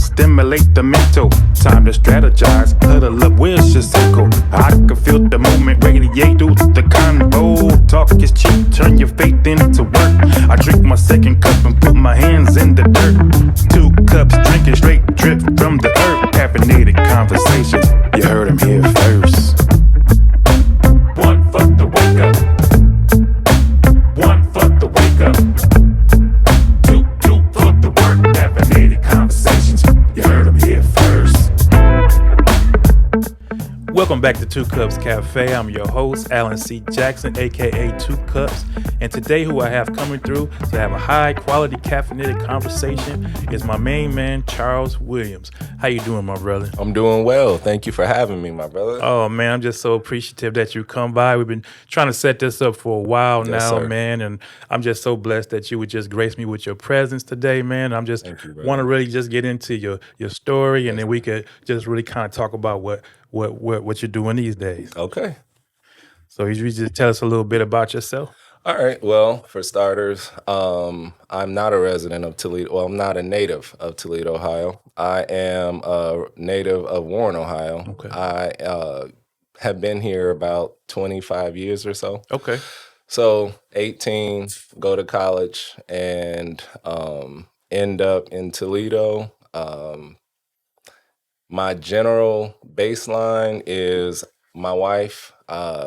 stimulate the mental. Time to strategize, huddle up, where's your circle? I can feel the movement radiate through the convo. Talk is cheap, turn your faith into work. I drink my second cup and put my hands in the dirt. 2 cups, drinking straight drip from the earth. Caffeinated conversations, you heard them here first. One for the wake up. One for the wake up. Two for the work. Caffeinated conversations, you heard them here first. Welcome back to 2 Cups Cafe. I'm your host, Alan C. Jackson, aka 2 Cups. And today, who I have coming through to have a high quality caffeinated conversation is my main man, Charles Williams. How you doing, my brother? I'm doing well. Thank you for having me, my brother. Oh, man, I'm just so appreciative that you come by. We've been trying to set this up for a while now, sir. man. And I'm just so blessed that you would just grace me with your presence today, man. I'm just want to really just get into your story, and then we could just really kind of talk about what you're doing these days. Okay. So you just tell us a little bit about yourself. All right. Well, for starters, I'm not a resident of Toledo. Well, I'm not a native of Toledo, Ohio. I am a native of Warren, Ohio. Okay. I have been here about 25 years or so. Okay. So 18, go to college, and end up in Toledo. My general baseline is my wife.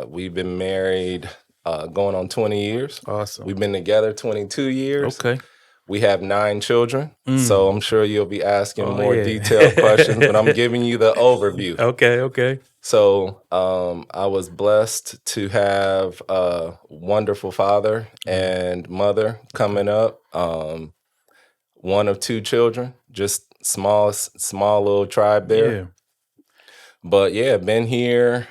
We've been married going on 20 years. Awesome. We've been together 22 years. Okay. We have 9 children. So I'm sure you'll be asking more yeah. detailed questions, but I'm giving you the overview. Okay. So I was blessed to have a wonderful father and mother coming up. One of 2 children, just small little tribe there. Yeah. But yeah, been here,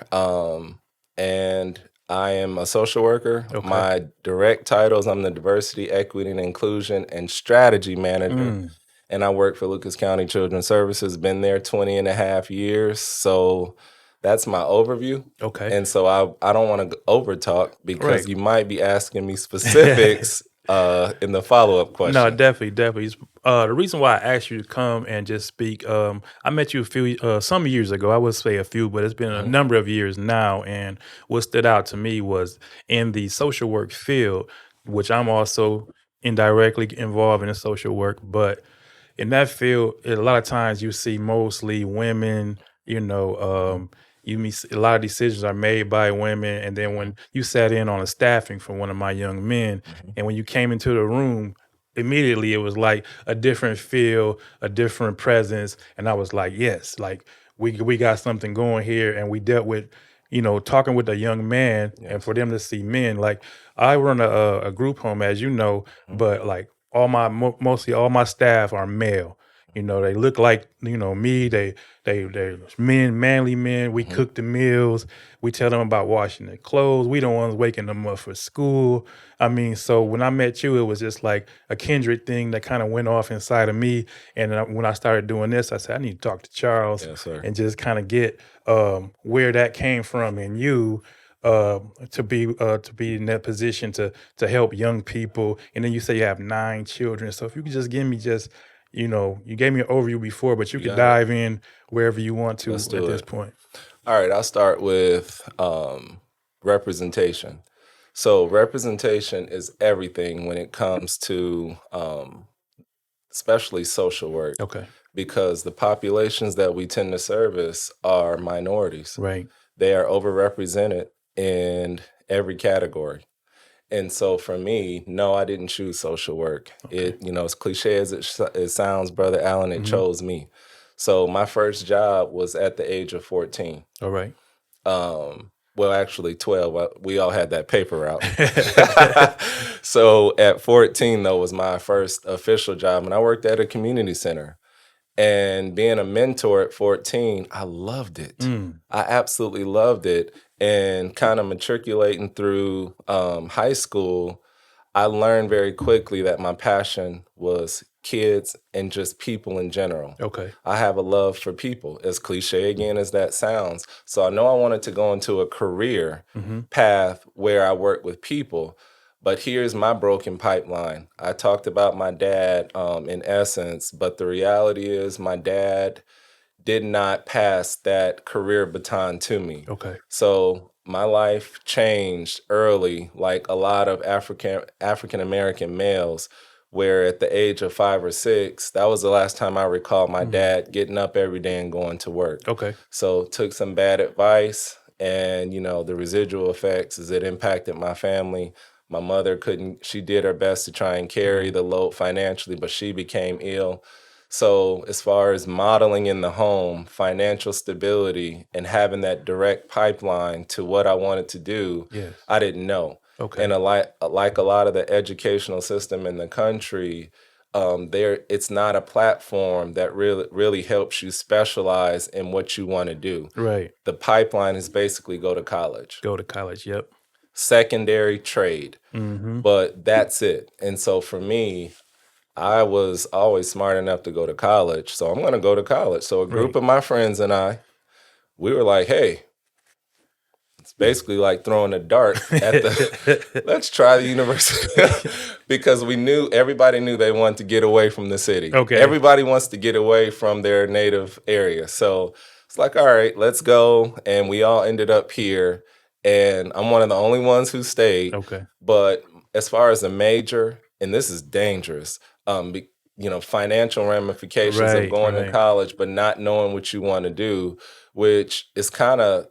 and I am a social worker. Okay. My direct titles, I'm the Diversity, Equity, and Inclusion and Strategy Manager. And I work for Lucas County Children's Services, been there 20 and a half years. So that's my overview. Okay. And so I don't want to over talk because Right. you might be asking me specifics in the follow-up question. No, definitely. The reason why I asked you to come and just speak, I met you some years ago. I would say a few, but it's been a number of years now. And what stood out to me was in the social work field, which I'm also indirectly involved in the social work. But in that field, a lot of times you see mostly women, you meet a lot of decisions are made by women. And then when you sat in on a staffing for one of my young men, and when you came into the room, immediately it was like a different feel, a different presence. And I was like, yes, like we got something going here. And we dealt with, talking with a young man, and for them to see men, like I run a group home, as you know, but like mostly all my staff are male. They look like, me. They're men, manly men. We cook the meals. We tell them about washing their clothes. We the ones waking them up for school. I mean, so when I met you, it was just like a kindred thing that kind of went off inside of me. And when I started doing this, I said, I need to talk to Charles and just kind of get where that came from in you. To be in that position to help young people. And then you say you have 9 children. So if you could just give me you gave me an overview before, but you could dive in wherever you want to at this point. All right, I'll start with representation. So representation is everything when it comes to especially social work. Okay. Because the populations that we tend to service are minorities. Right. They are overrepresented in every category. And so for me, no, I didn't choose social work. Okay. It, as cliche as it sounds, Brother Allen, it chose me. So my first job was at the age of 14. All right. Well, actually 12. We all had that paper route. So at 14, though, was my first official job. And I worked at a community center. And being a mentor at 14, I loved it. I absolutely loved it. And kind of matriculating through high school, I learned very quickly that my passion was kids and just people in general. Okay. I have a love for people, as cliche again as that sounds. So I know I wanted to go into a career path where I work with people, But here's my broken pipeline. I talked about my dad in essence, but the reality is my dad did not pass that career baton to me. Okay. So my life changed early, like a lot of African American males, where at the age of 5 or 6, that was the last time I recall my dad getting up every day and going to work. Okay. So took some bad advice, and the residual effects is it impacted my family. My mother couldn't, she did her best to try and carry the load financially, but she became ill. So as far as modeling in the home, financial stability, and having that direct pipeline to what I wanted to do, Yes. I didn't know. Okay. And like a lot of the educational system in the country, it's not a platform that really helps you specialize in what you want to do. Right. The pipeline is basically go to college. Go to college. Yep. Secondary trade. Mm-hmm. But that's it. And so for me, I was always smart enough to go to college, so I'm going to go to college. So a group of my friends and we were like, hey, it's basically like throwing a dart at let's try the university. Because everybody knew they wanted to get away from the city. Okay. Everybody wants to get away from their native area. So it's like, all right, let's go. And we all ended up here. And I'm one of the only ones who stayed. Okay. But as far as a major, and this is dangerous, financial ramifications of going to college, but not knowing what you want to do, which is kind of,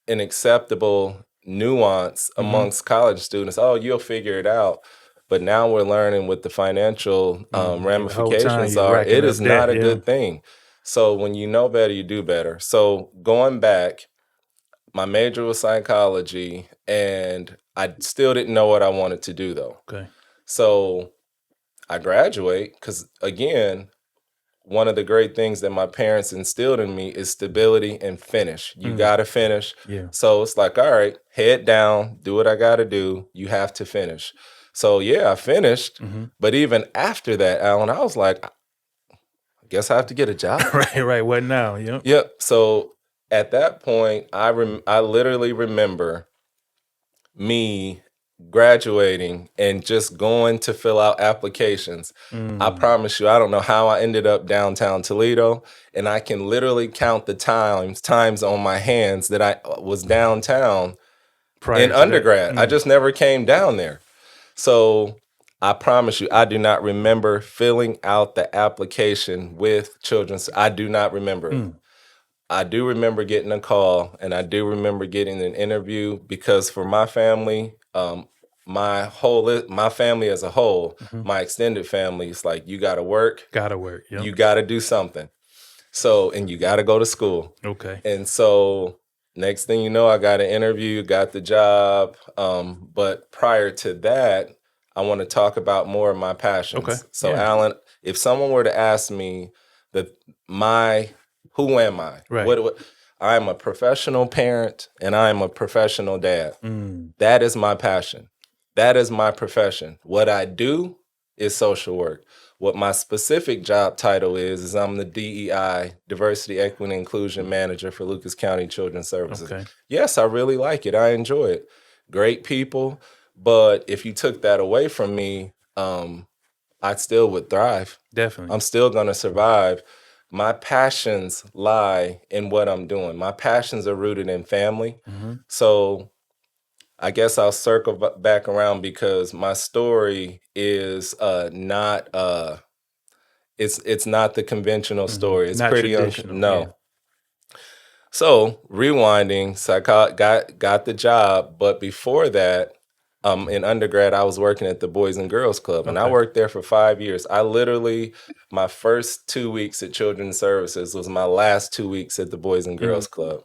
an acceptable nuance amongst college students. Oh, you'll figure it out. But now we're learning what the financial ramifications are. It is not a good thing. So when you know better, you do better. So going back, my major was psychology, and I still didn't know what I wanted to do, though. Okay. So I graduate because, again, one of the great things that my parents instilled in me is stability and finish. You got to finish. Yeah. So it's like, all right, head down, do what I got to do. You have to finish. So, yeah, I finished. Mm-hmm. But even after that, Alan, I was like, I guess I have to get a job. Right. What now? Yep. Yep. So at that point, I literally remember me graduating and just going to fill out applications. I promise you, I don't know how I ended up downtown Toledo, and I can literally count the times on my hands that I was downtown in undergrad. I just never came down there. So I promise you, I do not remember filling out the application with children's. I do not remember it. I do remember getting a call, and I do remember getting an interview, because for my family, my family as a whole, my extended family, it's like, you got to work. Yep. You got to do something. So, and you got to go to school. Okay. And so next thing you know, I got an interview, got the job. But prior to that, I want to talk about more of my passions. Okay. So Alan, if someone were to ask me who am I? Right. What I am a professional parent, and I am a professional dad. That is my passion. That is my profession. What I do is social work. What my specific job title is I'm the DEI, Diversity, Equity, and Inclusion Manager for Lucas County Children's Services. Okay. Yes, I really like it. I enjoy it. Great people. But if you took that away from me, I still would thrive. Definitely. I'm still going to survive. My passions lie in what I'm doing. My passions are rooted in family. So I guess I'll circle back around, because my story is not it's not the conventional story. It's not pretty traditional. No. Yeah. So rewinding, got the job, but before that, in undergrad, I was working at the Boys and Girls Club, and I worked there for 5 years. I literally, my first 2 weeks at Children's Services was my last 2 weeks at the Boys and Girls Club.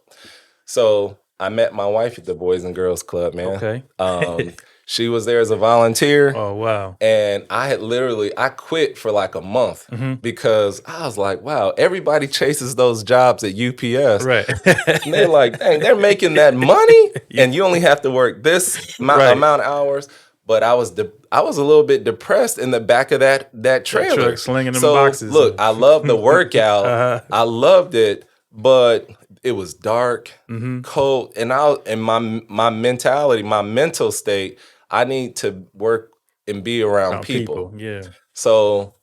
So I met my wife at the Boys and Girls Club, man. Okay. She was there as a volunteer. Oh, wow. And I quit for like a month because I was like, wow, everybody chases those jobs at UPS. Right. And they're like, dang, they're making that money and you only have to work this amount of hours. But I was a little bit depressed in the back of that trailer. That truck slinging them boxes. Look, I love the workout. I loved it, but it was dark, cold, and my mentality, my mental state, I need to work and be around people. People, yeah. So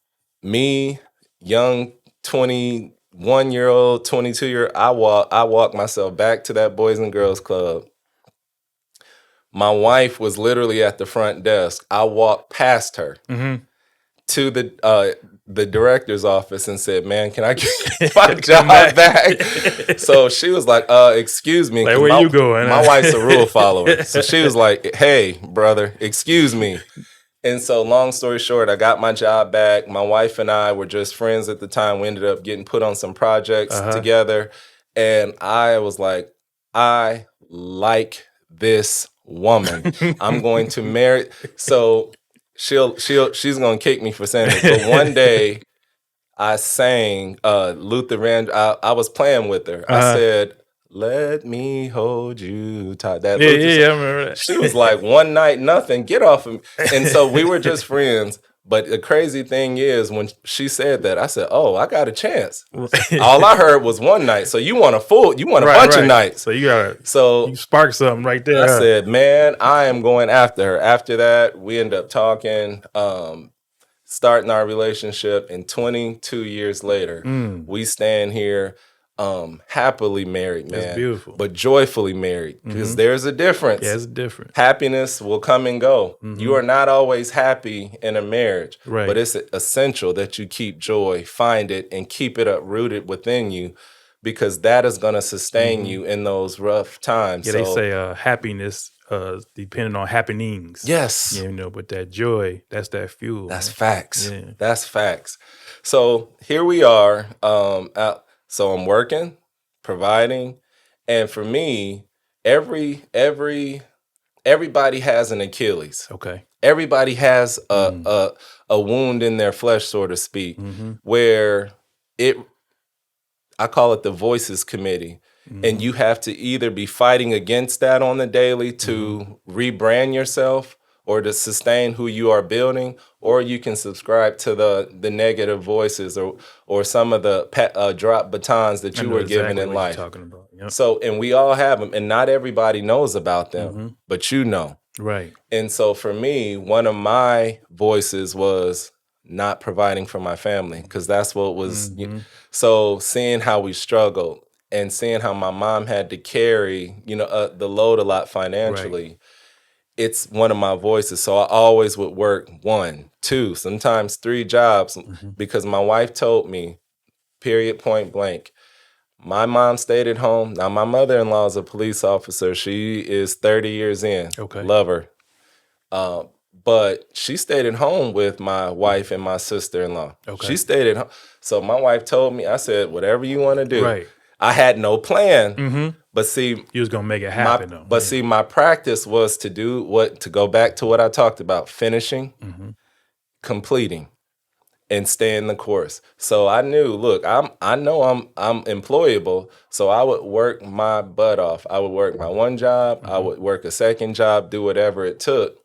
me, young 21-year-old, 22-year, I walk myself back to that Boys and Girls Club. My wife was literally at the front desk. I walked past her to the director's office and said, "Man, can I get my job back?" So she was like, "Excuse me." Like, where you going? My wife's a rule follower. So she was like, "Hey, brother, excuse me." And so long story short, I got my job back. My wife and I were just friends at the time. We ended up getting put on some projects together. And I was like, I like this woman. I'm going to marry. So she's gonna kick me for saying this. But one day I sang Luther Vandross. I was playing with her. I said, "Let me hold you tight." That Yeah, Luther yeah, song. I remember that. She was like, "One night, nothing. Get off of me." And so we were just friends. But the crazy thing is, when she said that, I said, "Oh, I got a chance." All I heard was one night. So you want a bunch of nights. So you So spark something right there. I said, "Man, I am going after her." After that, we ended up talking, starting our relationship, and 22 years later, we stand here happily married, man. That's beautiful. But joyfully married, because there's a difference. Yeah, it's different. Happiness will come and go. You are not always happy in a marriage, Right. but it's essential that you keep joy, find it, and keep it uprooted within you, because that is going to sustain you in those rough times. Yeah, they say happiness depending on happenings. Yes. You know, but that joy, that's that fuel. That's man. facts. Yeah. That's facts. So here we are. So I'm working, providing, and for me, everybody has an Achilles. Okay. Everybody has a wound in their flesh, so to speak, where I call it the voices committee. And you have to either be fighting against that on the daily to rebrand yourself or to sustain who you are building, or you can subscribe to the negative voices or some of the drop batons that you were given in life. Talking about. Yep. So, and we all have them, and not everybody knows about them, but you know. Right. And so for me, one of my voices was not providing for my family, because that's what was. So seeing how we struggled and seeing how my mom had to carry, the load a lot financially, it's one of my voices. So I always would work 1, 2, sometimes 3 jobs, because my wife told me, period, point blank, my mom stayed at home. Now, my mother-in-law is a police officer. She is 30 years in. Okay. Love her. But she stayed at home with my wife and my sister-in-law. Okay. She stayed at home. So my wife told me, I said, whatever you want to do. Right. I had no plan. But see, you was gonna make it happen though. But see, my practice was to go back to what I talked about: finishing, completing, and staying the course. So I knew, look, I know I'm employable, so I would work my butt off. I would work my one job, I would work a second job, do whatever it took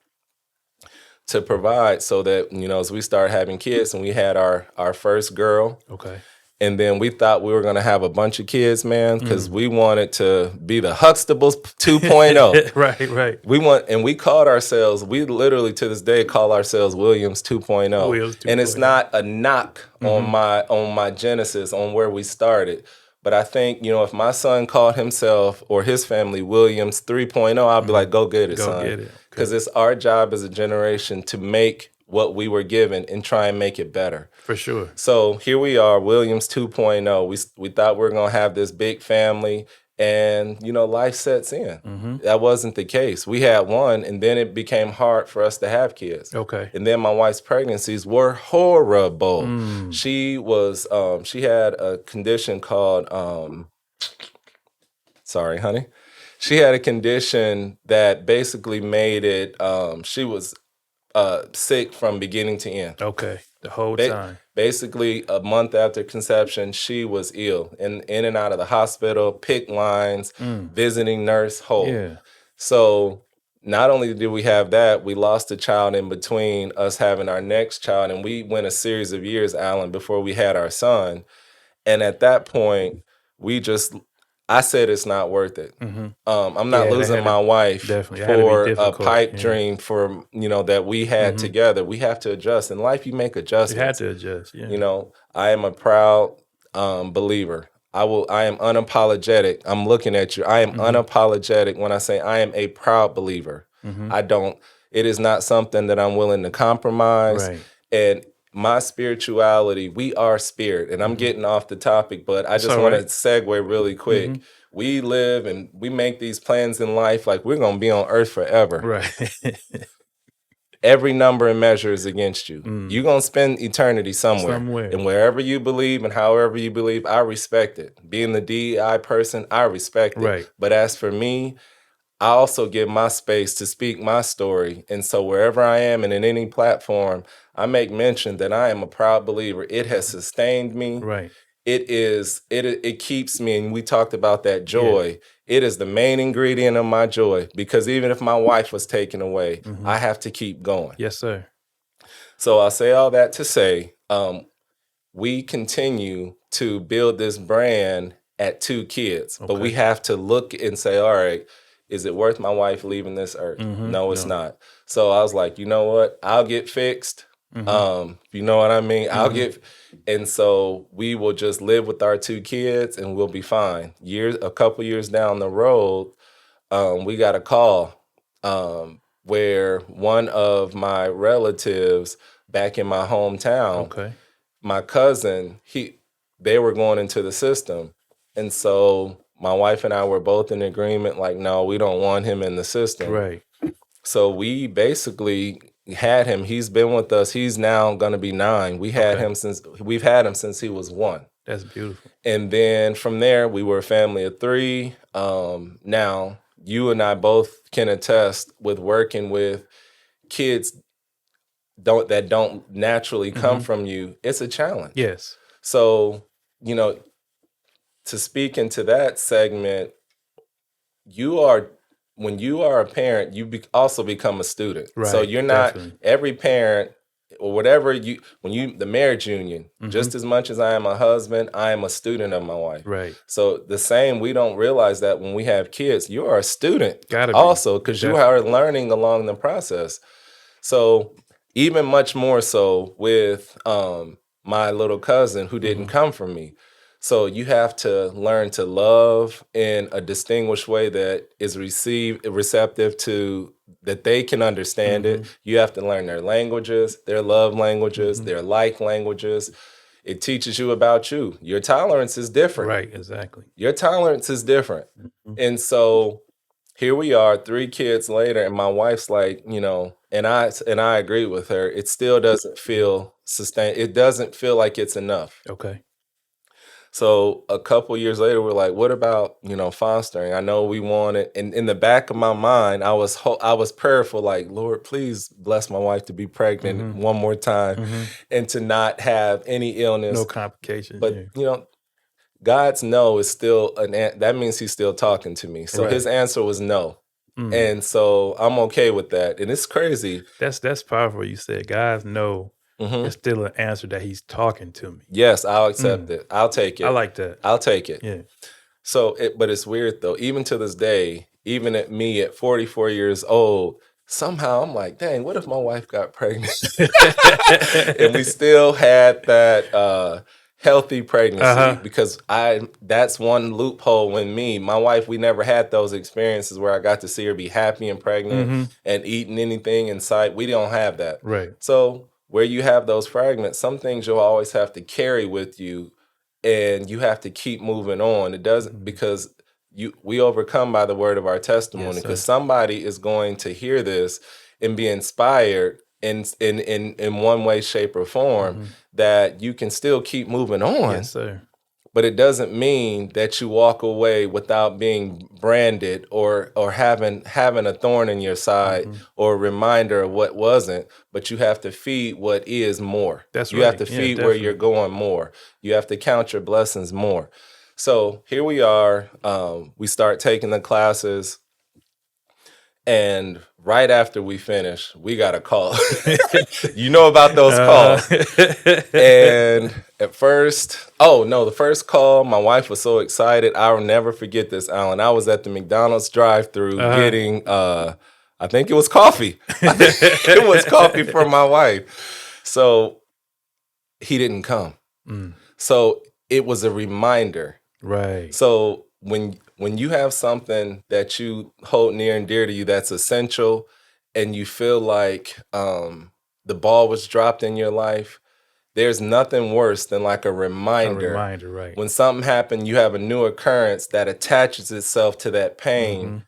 to provide, so that, as we started having kids, and we had our first girl. Okay. And then we thought we were going to have a bunch of kids, man, because we wanted to be the Huxtables 2.0. Right. We called ourselves, we literally to this day call ourselves Williams 2.0. Williams 2.0. And it's not a knock on my genesis, on where we started. But I think, if my son called himself or his family Williams 3.0, I'll be like, go get it, son. Get it. Because it's our job as a generation to make what we were given and try and make it better. For sure. So here we are, Williams 2.0. We thought we were going to have this big family, and, life sets in. That wasn't the case. We had one, and then it became hard for us to have kids. Okay. And then my wife's pregnancies were horrible. She had a condition called, sorry, honey. She had a condition that basically made it, she was sick from beginning to end. Okay. The whole time. Basically, a month after conception, she was ill, in and out of the hospital, PICC lines, visiting nurse, whole. Yeah. So not only did we have that, we lost a child in between us having our next child, and we went a series of years, Alan, before we had our son. And at that point, we just I said it's not worth it. I'm not Yeah, that losing had to my wife definitely it had to be for a difficult. pipe Yeah. dream for that we had together. We have to adjust. In life, you make You had adjustments. to adjust. Yeah. I am a proud believer. I am unapologetic. I'm looking at you. I am unapologetic when I say I am a proud believer. I don't. It is not something that I'm willing to compromise. Right. And my spirituality, we are spirit. And I'm getting off the topic, but I It's just all want to right. segue really quick. We live and we make these plans in life like we're going to be on earth forever. Right. Every number and measure is against you. You're going to spend eternity somewhere. Somewhere. And wherever you believe and however you believe, I respect it. Being the DEI person, I respect it. Right. But as for me, I also give my space to speak my story. And so wherever I am and in any platform, I make mention that I am a proud believer. It has sustained me. Right. It keeps me, and we talked about that joy. It is the main ingredient of my joy, because even if my wife was taken away, I have to keep going. Yes, sir. So I'll say all that to say, we continue to build this brand at 2 kids, but we have to look and say, all right, is it worth my wife leaving this earth? No, it's not. So I was like, you know what? I'll get fixed. You know what I mean? And so we will just live with our 2 kids and we'll be fine. A couple years down the road, we got a call where one of my relatives back in my hometown, my cousin, they were going into the system. And so my wife and I were both in agreement, like, no, we don't want him in the system. Right. So we basically had him. He's been with us. He's now going to be 9. We've had him since he was 1. That's beautiful. And then from there, we were a family of 3. Now, you and I both can attest with working with kids that don't naturally come from you. It's a challenge. Yes. So, to speak into that segment, when you are a parent, you also become a student. Right, So you're not definitely. every parent or whatever the marriage union, just as much as I am a husband, I am a student of my wife. Right. So the same, we don't realize that when we have kids, you are a student Gotta be. also, because you are learning along the process. So even much more so with my little cousin who didn't come from me. So you have to learn to love in a distinguished way that is receptive to, that they can understand it. You have to learn their languages, their love languages, their like languages. It teaches you about you. Your tolerance is different. Right, exactly. Your tolerance is different. And so here we are 3 kids later, and my wife's like, and I agree with her. It still doesn't feel sustained. It doesn't feel like it's enough. Okay. So a couple years later, we're like, what about, fostering? I know we want it. And in the back of my mind, I was prayerful, like, Lord, please bless my wife to be pregnant one more time and to not have any illness. No complications. But, God's no is still that means he's still talking to me. So his answer was no. And so I'm okay with that. And it's crazy. That's powerful. You said, guys know it's still an answer that he's talking to me. Yes, I'll accept it. I'll take it. I like that. I'll take it. Yeah. So, but it's weird though. Even to this day, even at 44 years old, somehow I'm like, dang, what if my wife got pregnant? And we still had that healthy pregnancy, because that's one loophole my wife, we never had those experiences where I got to see her be happy and pregnant and eating anything in sight. We don't have that. Right. So where you have those fragments, some things you'll always have to carry with you, and you have to keep moving on. It doesn't, because we overcome by the word of our testimony, because somebody is going to hear this and be inspired in one way, shape, or form, that you can still keep moving on. Yes, sir. But it doesn't mean that you walk away without being branded or having a thorn in your side or a reminder of what wasn't. But you have to feed what is more. That's you right. have to feed where you're going more. You have to count your blessings more. So here we are. We start taking the classes. And right after we finished, we got a call. You know about those calls. And at first, oh no, the first call, my wife was so excited. I'll never forget this, Alan. I was at the McDonald's drive-through getting I think it was coffee. I think it was coffee for my wife. So he didn't come. So it was a reminder. Right. So when you have something that you hold near and dear to you that's essential, and you feel like the ball was dropped in your life, there's nothing worse than like a reminder. A reminder, right. When something happened, you have a new occurrence that attaches itself to that pain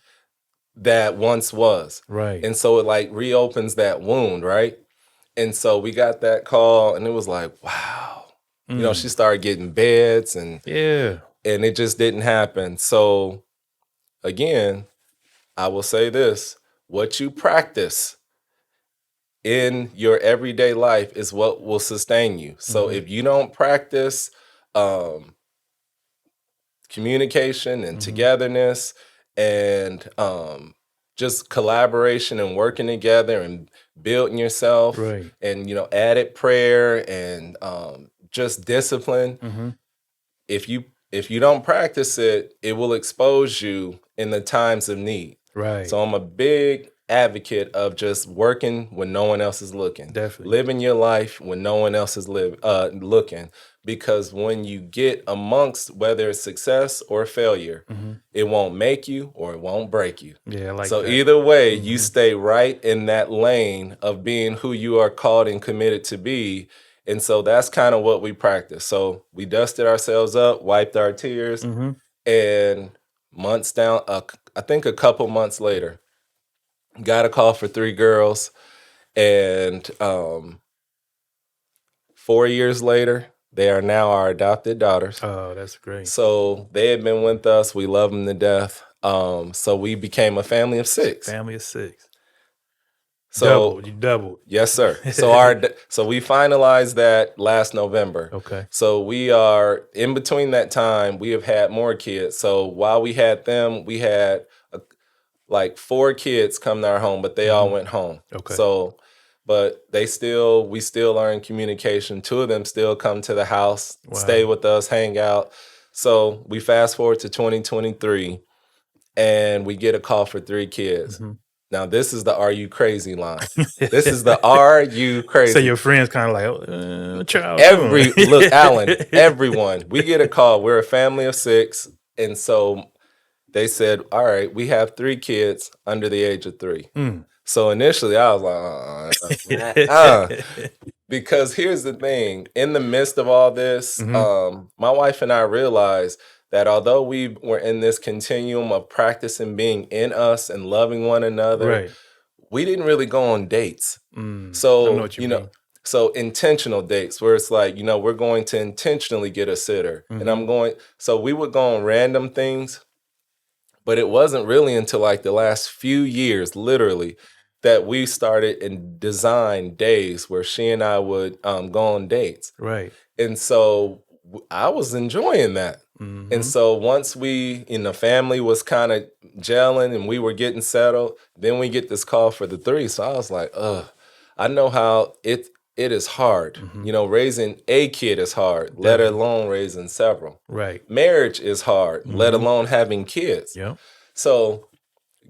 that once was. Right. And so it like reopens that wound, right? And so we got that call and it was like, wow. You know, she started getting beds and it just didn't happen. So again, I will say this, what you practice in your everyday life is what will sustain you. So if you don't practice communication and togetherness and just collaboration and working together and building yourself and, you know, added prayer and just discipline, if you don't practice it, it will expose you in the times of need. Right. So I'm a big advocate of just working when no one else is looking. Definitely. Living your life when no one else is looking. Because when you get amongst whether it's success or failure, it won't make you or it won't break you. Yeah, I like so that. Either way, you stay right in that lane of being who you are called and committed to be. And so that's kind of what we practice. So we dusted ourselves up, wiped our tears, and months down, I think a couple months later, got a call for 3 girls, and 4 years later, they are now our adopted daughters. Oh, that's great. So they had been with us. We love them to death. So we became a family of 6. Family of 6. So you doubled. Yes, sir. So we finalized that last November. Okay. So we are in between that time. We have had more kids. So while we had them, we had like 4 kids come to our home, but they all went home. Okay. So, but we still are in communication. 2 of them still come to the house, stay with us, hang out. So we fast forward to 2023, and we get a call for 3 kids. Now, this is the "Are you crazy" line. This is the "Are you crazy?" So your friends kind of like, child. Look, Alan, everyone, we get a call. We're a family of 6. And so they said, all right, we have 3 kids under the age of 3. So initially I was like, because here's the thing. In the midst of all this, my wife and I realized that although we were in this continuum of practicing being in us and loving one another, we didn't really go on dates. So, I know what you mean. So intentional dates where it's like, we're going to intentionally get a sitter. And so we would go on random things, but it wasn't really until like the last few years, literally, that we started and designed days where she and I would go on dates. Right. And so I was enjoying that. And so once family was kind of gelling and we were getting settled, then we get this call for the 3. So I was like, I know how it is hard. Raising a kid is hard, let alone raising several. Right. Marriage is hard, let alone having kids. Yeah. So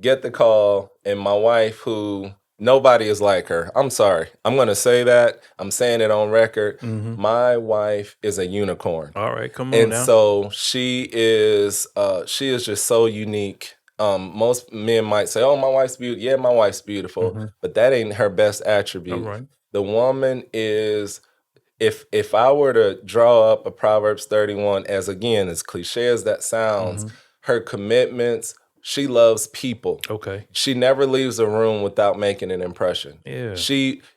get the call, and my wife, who nobody is like her. I'm sorry. I'm going to say that. I'm saying it on record. My wife is a unicorn. All right, come on now. And so she is just so unique. Most men might say, oh, my wife's beautiful. Yeah, my wife's beautiful. But that ain't her best attribute. All right. The woman is, if I were to draw up a Proverbs 31, as again, as cliche as that sounds, her commitments, she loves people. Okay. She never leaves a room without making an impression. Yeah.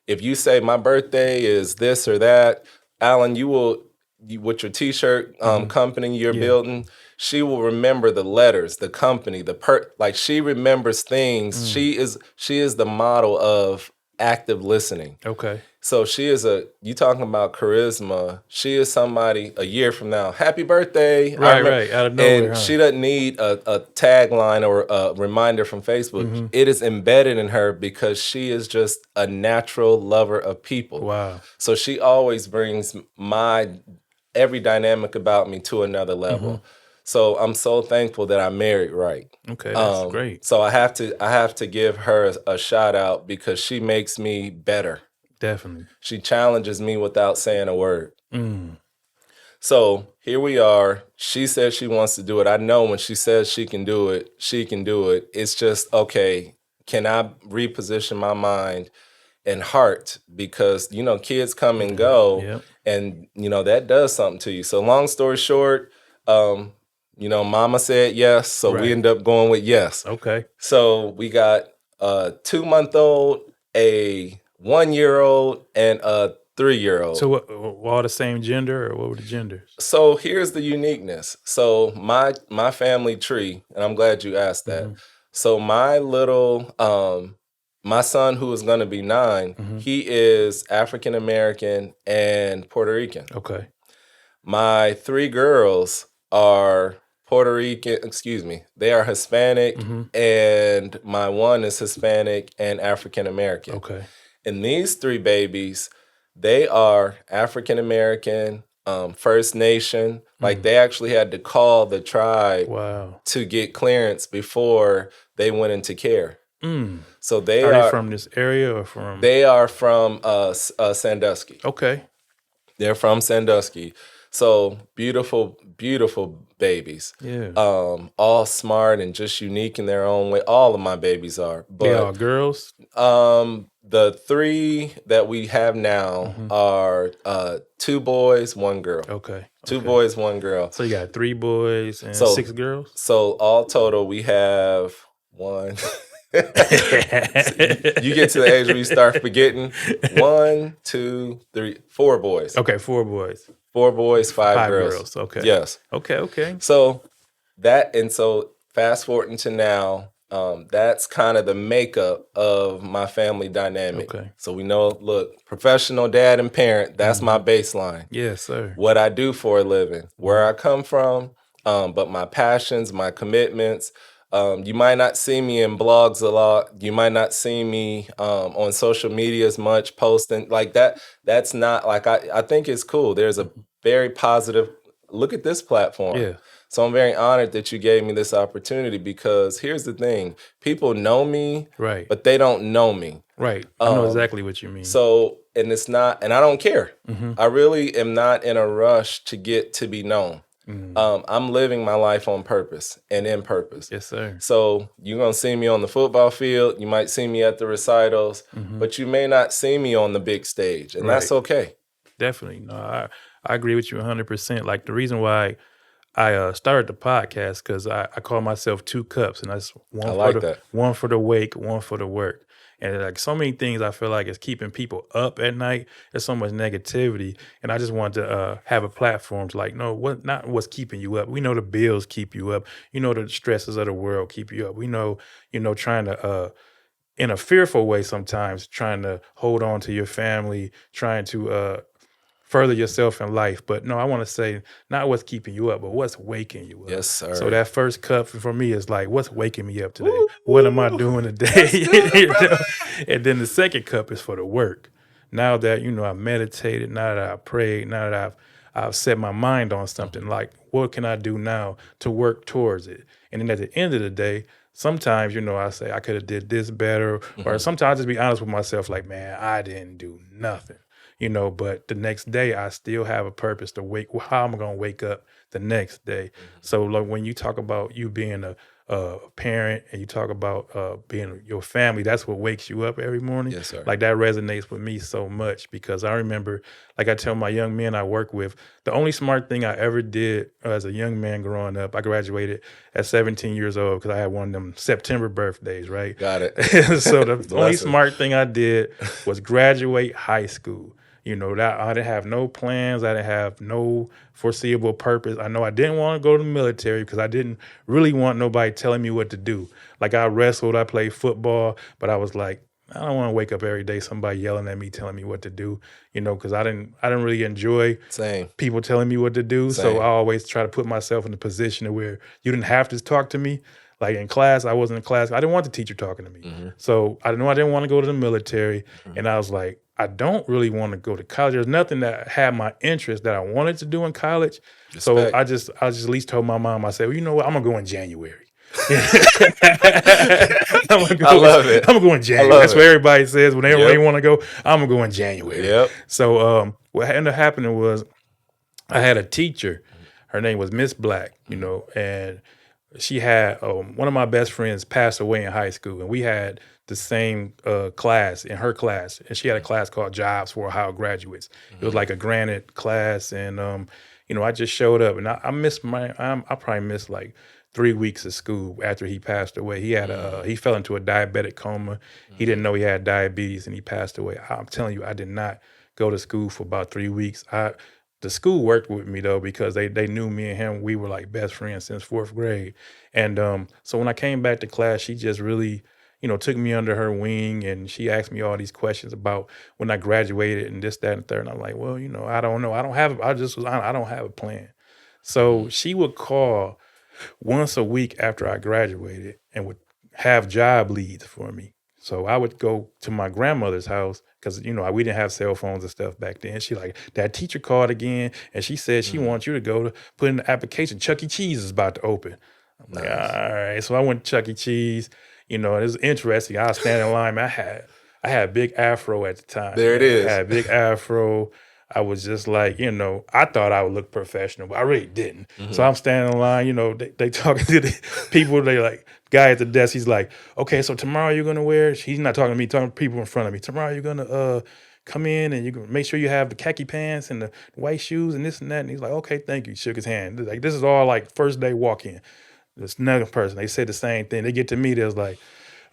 If you say my birthday is this or that, Alan, with your t-shirt company you're building, she will remember the letters, the company, like she remembers things. She is the model of active listening. Okay. So she is you talking about charisma. She is somebody a year from now. Happy birthday. I Right, remember. right. Out of nowhere, And huh? she doesn't need a tagline or a reminder from Facebook. Mhm. It is embedded in her because she is just a natural lover of people. Wow. So she always brings every dynamic about me to another Mhm. level. So I'm so thankful that I married right. Okay, that's great. So I have to give her a shout out because she makes me better. Definitely. She challenges me without saying a word. Mm. So here we are. She says she wants to do it. I know when she says she can do it, she can do it. It's just, okay, can I reposition my mind and heart? Because, kids come and go, Yep. and, that does something to you. So long story short, um, mama said yes. So we Right. end up going with yes. Okay. So we got a 2-month-old, a 1-year-old, and a 3-year-old. So what, all the same gender, or what were the genders? So here's the uniqueness. So my family tree, and I'm glad you asked that. Mhm. So my son, who is going to be 9, Mhm. he is African American and Puerto Rican. Okay. My 3 girls are Puerto Rican, they are Hispanic, Mhm. and my one is Hispanic and African American. Okay. And these 3 babies, they are African American, First Nation. Like, they actually had to call the tribe Wow. to get clearance before they went into care. Mm. So they Are they are from this area or from? from Sandusky. Okay. They're from Sandusky. So beautiful, beautiful babies. Yeah. All smart and just unique in their own way. All of my babies are. They all But girls. the 3 that we have now Mhm. are 2 boys, 1 girl. Okay. 2 Okay. boys, 1 girl. So you got 3 boys and So 6 girls. so all total we have 1. You get to the age where you start forgetting. 1, 2, 3, 4 boys. Okay, 4 boys, 4 boys, 5 5 girls. girls. Okay. Yes. Okay. Okay. So fast forwarding to now, that's kind of the makeup of my family dynamic. Okay. So we know, look, professional dad and parent, that's my baseline. Yes, sir. What I do for a living, where I come from, but my passions, my commitments. You might not see me in blogs a lot. You might not see me on social media as much posting like that. That's not like I think it's cool. There's a very positive look at this platform. Yeah. So I'm very honored that you gave me this opportunity because here's the thing. People know me, Right. but they don't know me. Right. I know exactly what you mean. So, and it's not, and I don't care. Mhm. I really am not in a rush to get to be known. I'm living my life on purpose and in purpose. Yes, sir. So you're going to see me on the football field. You might see me at the recitals, but you may not see me on the big stage, and that's Right. okay. Definitely. No, I agree with you 100%. Like the reason why I started the podcast because I call myself 2 cups, and that's I like that. one for the wake, one for the work. And like so many things, I feel like is keeping people up at night. There's so much negativity, and I just want to have a platform to like, no, not what's keeping you up. We know the bills keep you up. You know the stresses of the world keep you up. We know, trying to in a fearful way sometimes, trying to hold on to your family, trying to further yourself in life. But no, I want to say not what's keeping you up, but what's waking you up. Yes, sir. So that first cup for me is like, what's waking me up today? What am I doing today? Good, brother. And then the second cup is for the work. Now that I've meditated, now that I've prayed, now that I've set my mind on something, like what can I do now to work towards it? And then at the end of the day, sometimes, I say I could have did this better, or sometimes I just be honest with myself, like, man, I didn't do nothing. But the next day I still have a purpose to how I'm going to wake up the next day. So like when you talk about you being a parent and you talk about being your family, that's what wakes you up every morning. Yes, sir. Like that resonates with me so much because I remember, like I tell my young men I work with, the only smart thing I ever did as a young man growing up, I graduated at 17 years old because I had one of them September birthdays, right? Got it. So the only Blessing. smart thing I did was graduate high school. That I didn't have no plans. I didn't have no foreseeable purpose. I know I didn't want to go to the military because I didn't really want nobody telling me what to do. Like I wrestled, I played football, but I was like, I don't want to wake up every day somebody yelling at me, telling me what to do, because I didn't really enjoy Same, people telling me what to do. So I same. always try to put myself in a position where you didn't have to talk to me. Like in class, I wasn't in class. I didn't want the teacher talking to me. Hmm. So I know I didn't want to go to the military. Hmm. And I was like, I don't really want to go to college. There's nothing that had my interest that I wanted to do in college. So Respect. I just at least told my mom, I said, well, you know what? I'm gonna go in January. I'm gonna I go. love it. I'm gonna go in I January. love That's what it. everybody says whenever they Yep. want to go. I'm gonna go in January. Yep. So what ended up happening was I had a teacher. Her name was Miss Black, Mhm. and she had one of my best friends passed away in high school, and we had the same class in her class, and she had a class called Jobs for Ohio Graduates. It was Mhm. like a granted class, and I just showed up, and I missed I probably missed like 3 weeks of school after he passed away. He fell into a diabetic coma. He didn't Mhm. know he had diabetes, and he passed away. I'm telling you, I did not go to school for about 3 weeks. The school worked with me though because they knew me and him. We were like best friends since fourth grade. And so when I came back to class, she just really, took me under her wing and she asked me all these questions about when I graduated and this, that, and third. And I'm like, well, I don't know. I don't have a plan. So Mhm. she would call once a week after I graduated and would have job leads for me. So I would go to my grandmother's house because we didn't have cell phones and stuff back then. She like that teacher called again and she said she Mhm. wants you to go to put in the application. Chuck E. Cheese is about to open. I'm like, all Nice. right. So I went to Chuck E. Cheese. And it was interesting. I was standing in line. Man, I had a big afro at the time. There it Man. I is. had a big afro. I was just like, I thought I would look professional, but I really didn't. So Mhm. I'm standing in line, they talking to the people, they like, guy at the desk, he's like, okay, so tomorrow you're gonna wear, he's not talking to me, talking to people in front of me. Tomorrow you're gonna come in and you can make sure you have the khaki pants and the white shoes and this and that. And he's like, okay, thank you. Shook his hand. Like this is all like first day walk in. This another person, they said the same thing. They get to me, they was like,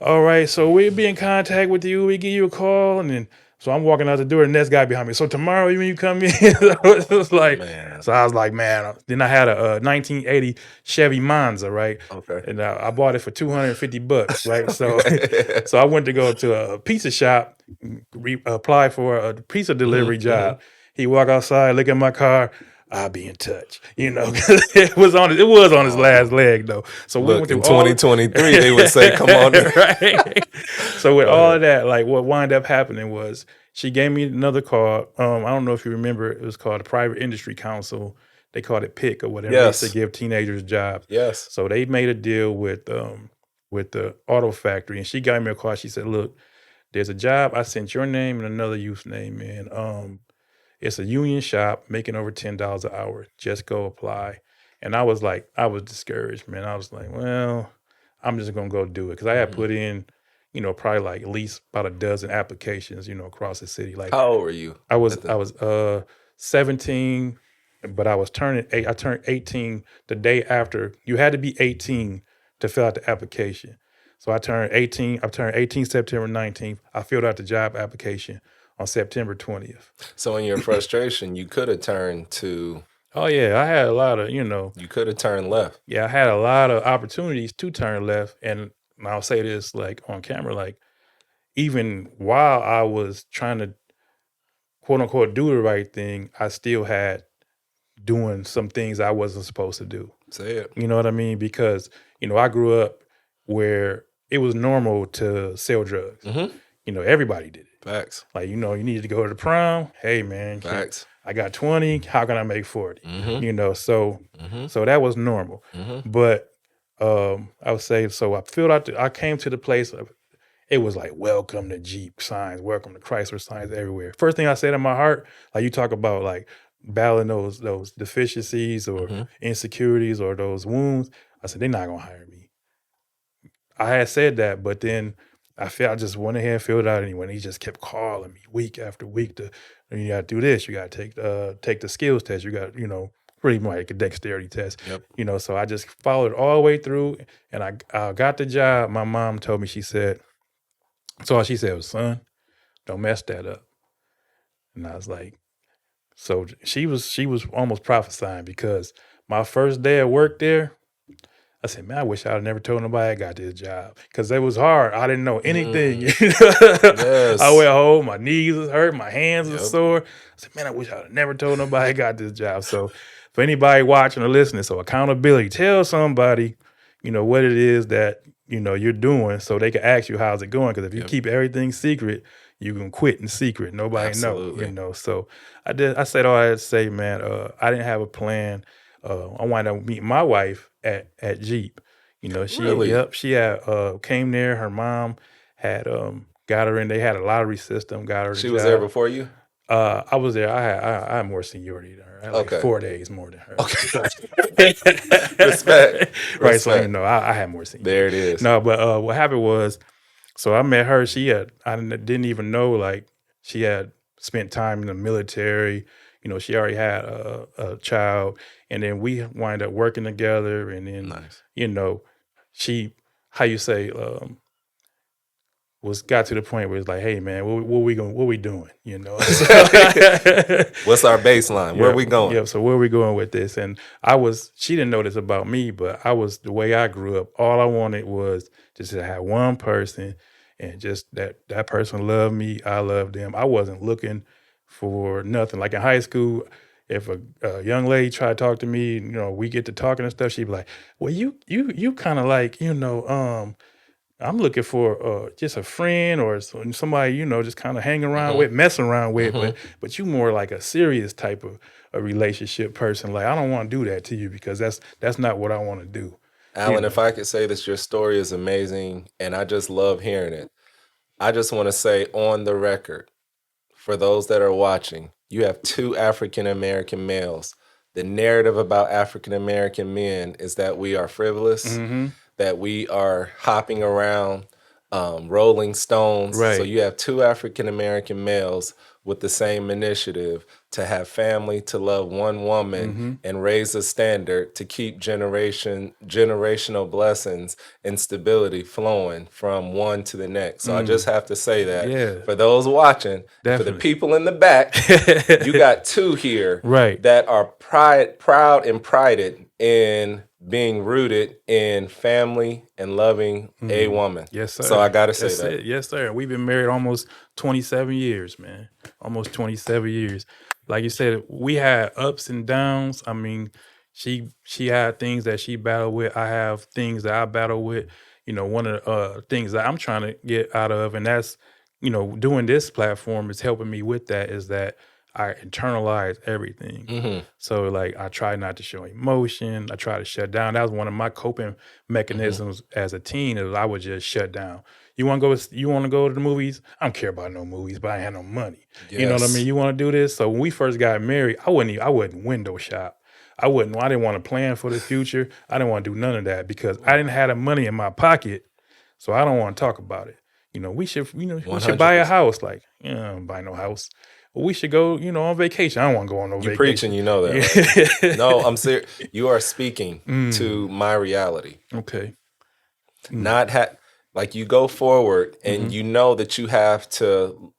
all right, so we'll be in contact with you. We give you a call, and then so I'm walking out the door, and next guy behind me. So tomorrow when you come in, so it was like, Man. so I was like, man. Then I had a 1980 Chevy Monza, right, Okay. and I bought it for $250, right. So, Okay. so I went to go to a pizza shop, apply for a pizza Mhm. delivery Mhm. job. He walk outside, look at my car. I'll be in touch, 'cause it was on his last Oh, leg though. So we look, went in through all 2023, they would say, "Come on." right. So with Go all ahead. of that, like what wound up happening was she gave me another call. I don't know if you remember, it was called the Private Industry Council. They called it PIC or whatever. They used to Yes. give teenagers jobs. Yes. So they made a deal with the auto factory, and she gave me a call. She said, "Look, there's a job. I sent your name and another youth name in. It's a union shop making over $10 an hour. Just go apply." And I was discouraged, man. I was like, well, I'm just gonna go do it because I had Mhm. put in, probably like at least about a dozen applications, across the city. Like How old were you I was at I the was 17, but I was turning eight. I turned 18 the day after. You had to be 18 to fill out the application. So I turned 18. I turned 18 September 19th. I filled out the job application on September 20th. So in your frustration, you could have turned to Oh yeah, I had a lot of, you could have turned left. yeah, I had a lot of opportunities to turn left. And I'll say this like on camera, like even while I was trying to quote unquote do the right thing, I still had doing some things I wasn't supposed to do. Say it. You know what I mean? Because, I grew up where it was normal to sell drugs. Mhm. Everybody did it. Facts. Like, you needed to go to the prom. Hey man, Facts. I got 20. How can I make 40? Mhm. So Mhm. that was normal. Mhm. But I would say so I filled out I came to the place of it was like welcome to Jeep signs, welcome to Chrysler signs everywhere. First thing I said in my heart, like you talk about like battling those deficiencies or Mhm. insecurities or those wounds, I said they're not gonna hire me. I had said that, but then I just went ahead and filled it out anyway. And he just kept calling me week after week to you gotta do this, you gotta take the skills test, you got, pretty much like a dexterity test. Yep. So I just followed all the way through and I got the job. My mom told me, she said, so all she said was, son, don't mess that up. And I was like, so she was almost prophesying because my first day of work there, I said, man, I wish I'd never told nobody I got this job because it was hard. I didn't know anything. Mm, I yes. went home, my knees was hurt, my hands was Yep. sore. I said, man, I wish I'd never told nobody I got this job. So for anybody watching or listening, so accountability, tell somebody, what it is that, you're doing so they can ask you how's it going. Because if you Yep. keep everything secret, you can quit in secret. Nobody Absolutely. know. So I said all I had to say, man, I didn't have a plan. I wound up meeting my wife at Jeep. Really? She had came there. Her mom had got her in. They had a lottery system. Got her the She was there job. before you? I was there. I had more seniority than her. I had like Okay. 4 days more than her. Okay. Respect. Right. So Respect. I had more There seniority. it is. No, but what happened was, so I met her. I didn't even know like she had spent time in the military. She already had a child, and then we wind up working together. And then, Nice. she, how you say, got to the point where it's like, hey man, what we doing? What's our baseline? Where are we going? Yeah. So where are we going with this? And she didn't know this about me, but the way I grew up, all I wanted was just to have one person and just that person loved me. I loved them. I wasn't looking for nothing. Like in high school, if a young lady tried to talk to me, we get to talking and stuff, she'd be like, well, you kind of like, I'm looking for just a friend or somebody, just kind of hang around with, mess around with, Mhm. but you more like a serious type of a relationship person. Like I don't want to do that to you because that's not what I want to do. Alan, if I could say this, your story is amazing, and I just love hearing it. I just want to say on the record, for those that are watching, you have two African American males. The narrative about African American men is that we are frivolous, Mm-hmm. that we are hopping around, rolling stones. So Right. you have two African American males with the same initiative to have family, to love one woman, Mm-hmm. and raise a standard to keep generational blessings and stability flowing from one to the next. So I just have to say that Yeah, for those watching and for the definitely. people in the back, you got two here Right. that are proud and prided in being rooted in family and loving a woman. Yes, sir. So I got to say That's that. it. Yes, sir. We've been married almost 27 years, man. Almost 27 years. Like you said, we had ups and downs. I mean, she had things that she battled with. I have things that I battle with. One of the things that I'm trying to get out of, and that's, doing this platform is helping me with that, is that I internalize everything. Hmm. So like I try not to show emotion. I try to shut down. That was one of my coping mechanisms as a teen, is I would just shut down. You want to go to the movies? I don't care about no movies, but I ain't had no money. You know what I mean? Yes. You want to do this? So when we first got married, I wouldn't window shop. I didn't want to plan for the future. I didn't want to do none of that because I didn't have the money in my pocket. So I don't want to talk about it. We should buy a 100%. house. Like, I don't buy no house. Well, we should go, on vacation. I don't want to go on no You vacation. preaching, you know that, right? No, I'm serious. You are speaking to my reality. Okay. Not like you go forward and you know that you have to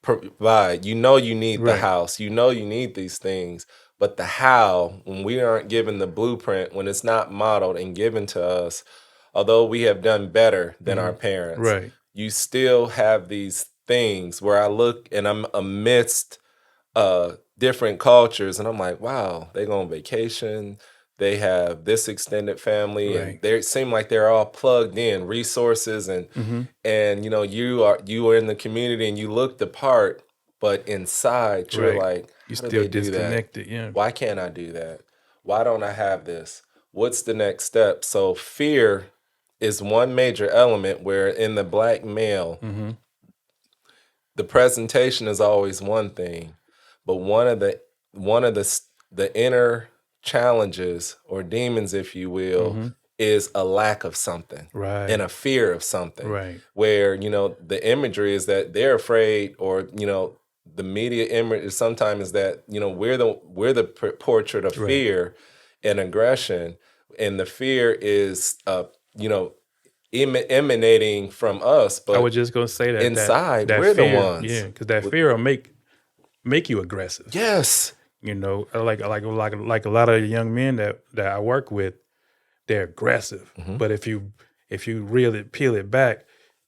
provide. You know you need the Right. house. You know you need these things. But the how, when we aren't given the blueprint, when it's not modeled and given to us, although we have done better than our parents, Right. you still have these things where I look and I'm amidst different cultures and I'm like, wow, they go on vacation. They have this extended family and Right. they seem like they're all plugged in, resources and you are in the community and you look the part, but inside you're Right. like, You how do still they do that? disconnected. Yeah. Why can't I do that? Why don't I have this? What's the next step? So fear is one major element where in the black male, the presentation is always one thing, but one of the inner challenges or demons, if you will, is a lack of something Right. and a fear of something. Right. Where the imagery is that they're afraid, or the media image is sometimes is that we're the portrait of fear and aggression, and the fear is emanating from us, but I was just gonna say that inside that we're fear, the ones. yeah, because that fear will make you aggressive. Yes. Like a lot of young men that I work with, they're aggressive. Mhm. But if you really peel it back,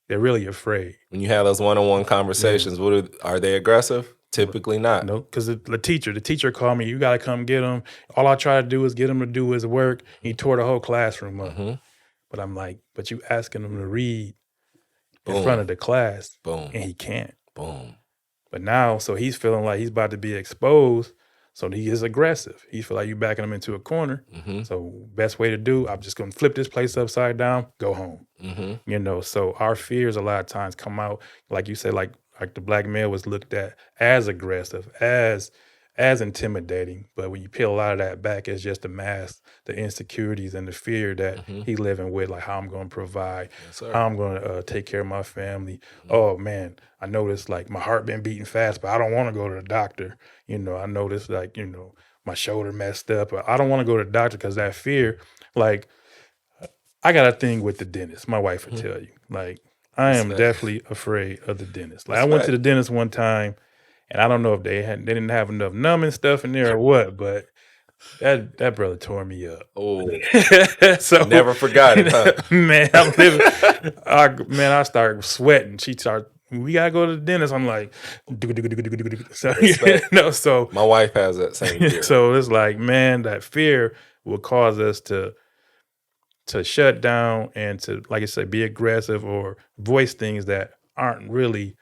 they're really afraid. When you have those one-on-one Yeah. conversations, are they aggressive? Typically not. No, because the teacher called me. You got to come get him. All I try to do is get him to do his work. He tore the whole classroom up. Mhm. But I'm like, but you asking him to read in front Boom. of the class, Boom. and he can't. Boom. But now, so he's feeling like he's about to be exposed. So he is aggressive. He feel like you backing him into a corner. Mhm. So best way to do, I'm just gonna flip this place upside down, go home. Mhm. You know, so our fears a lot of times come out, like you said, like the black male was looked at as aggressive, as intimidating. But when you peel a lot of that back, it's just a mask, the insecurities and the fear that Mhm. he's living with, like how I'm going to provide, Yes, sir. how I'm going to take care of my family. Oh man, I noticed like my heart been beating fast, but I don't want to go to the doctor. You know, I noticed like, you know, my shoulder messed up, but I don't want to go to the doctor because that fear, like I got a thing with the dentist. My wife would Mhm. tell you, like, I am Respect. definitely afraid of the dentist. Like, I went to Respect. the dentist one time, and I don't know if they didn't have enough numbing stuff in there or what, but that brother tore me up. Oh, So never forgot it, huh? man, I started sweating. She started. We gotta go to the dentist. I'm like, so Respect. so My wife has that same fear. so it's like, man, that fear will cause us to shut down and to, like I said, be aggressive or voice things that aren't really